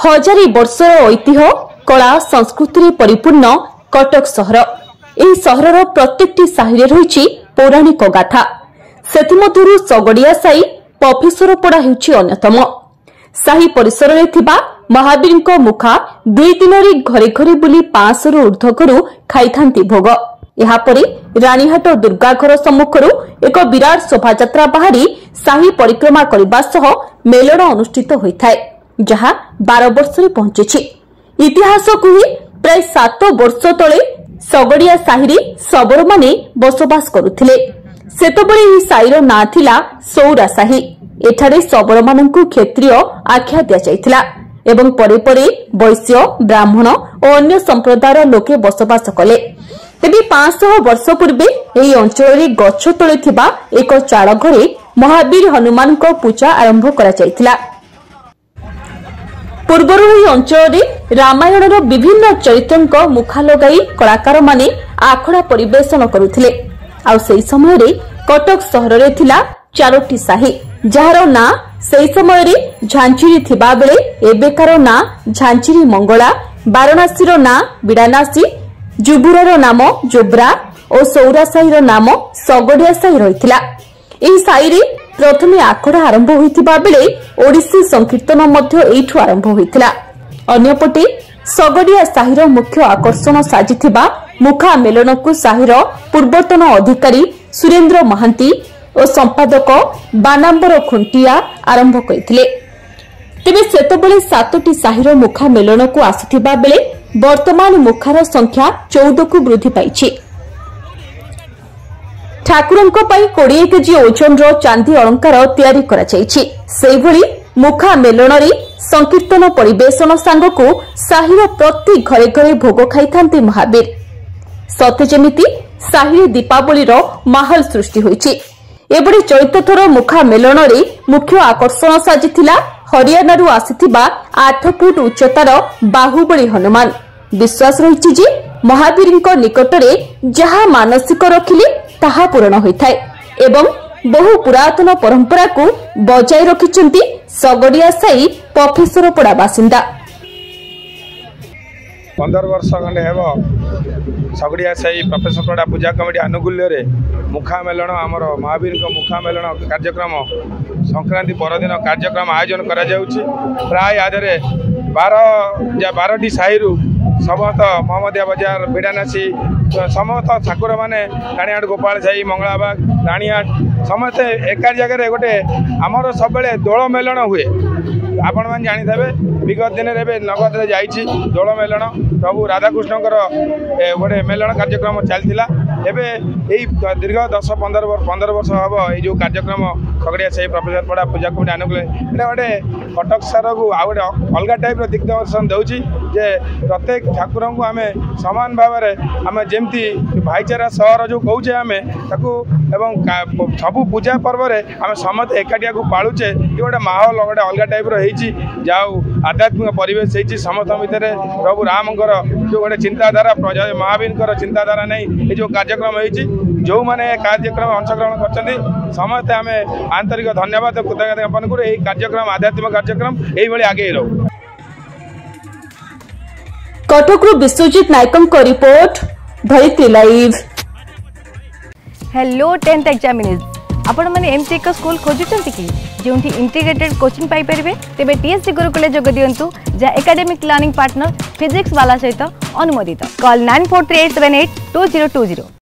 हजारी वर्षर ऐतिह्य कला संस्कृति परिपूर्ण कटक सहर। एही सहरर प्रत्येकटी साहिरे रही पौराणिक गाथा। सेथिमध्यरु सगड़िया साही पफेसरपड़ा हेउछि अन्यतम। साही परिसर में थिबा महावीरଙ୍କ मुखा 2 दिन घरे घरे बुली 500 रु ऊर्ध्वकरू खाइथांती भोग। यापरे रानीहाट दुर्गाघर सम्मुखरू एक विराट शोभायात्रा बाहरी साही परिक्रमा करबा सह मेलण अनुष्ठित होइथाय, जहा 12 वर्ष पहुंची। इतिहास कुही प्राय 7 वर्ष तले सगड़िया साहिरे सबर माने बसवास करुथिले। सेतबेले ही साहिर ना थिला सौरा साही। एठारे सबर माननकु क्षत्रिय आख्या दिया जायथिला एवं परे परे वैश्य, ब्राह्मण और अन्य संप्रदायर लोके बसवास कले। तेबे 500 वर्ष पूर्वे एही अंचल गछ तले थिबा एक चाळ घरे महावीर हनुमान को पूजा आरंभ करा जायथिला। पूर्वरु एही अंचल रामायणर विभिन्न चरित्रक मुखा लगाई कलाकार माने आखड़ा परिवेशन करुथिले। आ सेही समय रे कटक सहर रे थिला 4टी साही, जहार ना सेही समय रे झांचीरी थिबा बेले एबेकार ना झांचीरी मंगला, वाराणसीर ना बिडानासी, जुबुरर नाम जोब्रा और सौरा साहीर नाम सगड़िया साही रहिथिला। एही साही रे प्रथमे आखड़ा आरंभ होइथिबा बेले ओडिसी संकीर्तन मध्य एठु आरंभ होइथिला। अन्यपटे सगड़िया साहीर मुख्य आकर्षण साजिथिबा मुखा मेलनकु साहीर पूर्वतन अधिकारी सुरेंद्र महांती और संपादक बानांबर खुंटिया आरंभ करथिले। तेबे सेतबेले 7टी साहीर मुखा मेलनकु आसुथिबा बेले वर्तमान मुखार संख्या 14 को वृद्धि पाइछि। ठाकुरंक पई 20 केजी ओजन रो चांदी अलंकार तयारी करा जायछि। सेहि भली मुखा मेलनरी संकीर्तन परिवेशन सांगको साहीर प्रति घरे घरे भोग खाइथांती महावीर। सते जेमिति साही दीपावली रो माहौल सृष्टि होइछि। एबडी चैत थर मुखा मेलनरे मुख्य आकर्षण साजिथिला हरियाणारू आसिथिबा 8 फुट उच्चतार बाहुबली हनुमान। विश्वास रहिछि जे महावीरଙ୍କ निकटरे जहा मानसिक रखिले ताहा पूर्ण होइथाय एवं बहु पुरातन परंपरा को बजाय रखिचंती सगड़िया साही पफेसरपड़ा बासिंदा। 15 वर्ष खंडे हेबो सगड़िया साही पफेसरपड़ा पूजा कमिटी आनुकूल्य रे मुखा मेलन आमर महावीर मुखा मेलन कार्यक्रम संक्रांति परदिन कार्यक्रम आयोजन करा जाउछि। प्राय आधरे 12टी साहीरू समस्त महमदिया बजार, बिडानासी समस्त ठाकुर माने रानीहाट गोपाल साही, मंगलाबाग, रानीहाट समस्ते एका जगह गोटे आमर सब दोल मेलन हुए। आपण मैंने जानी थे विगत दिन में नगद जाइए दोल मेलन प्रभु राधाकृष्ण गोटे मेलन कार्यक्रम चलता। एवं यही दीर्घ 10-15 वर्ष हम ये कार्यक्रम सगड़िया साही पफेसरपड़ा पूजा कमिटी आनुकूल्य यहाँ गोटे कटक सहर को आ गए अलग टाइप दिग्दर्शन दूसरी जे प्रत्येक ठाकुर को आम सामान भाव में आम जमी भाईचारा सहर जो कौचे आम सबू पूजा पर्व आम समस्त एकाटिया को पालुचे। ये गोटे माहौल गोटे अलग टाइप जाऊ आध्यात्मिक परिवेश होती समस्त भितर प्रभु रामकर जो गोटे चिंताधारा महावीर चिंताधारा नहीं ये जो कार्यक्रम होती जो मैंने कार्यक्रम अंशग्रहण कर समस्ते आम आंतरिक धन्यवाद कृतज्ञता ज्ञापन करूँ। यही कार्यक्रम आध्यात्मिक कार्यक्रम यही आगे रहू। कटकरू विश्वजीत नायकंक रिपोर्ट, धरित्री लाइव। हेलो 10th एग्जामिनीज आपण माने एमसी एक स्कूल खोजुचंती कि जोंठी इंटीग्रेटेड कोचिंग पाई परिबे तेबे टीएससी गुरुकुले जोग दियंतु जा एकेडमिक लर्निंग पार्टनर फिजिक्स वाला सहित अनुमोदित। कॉल 9438782020।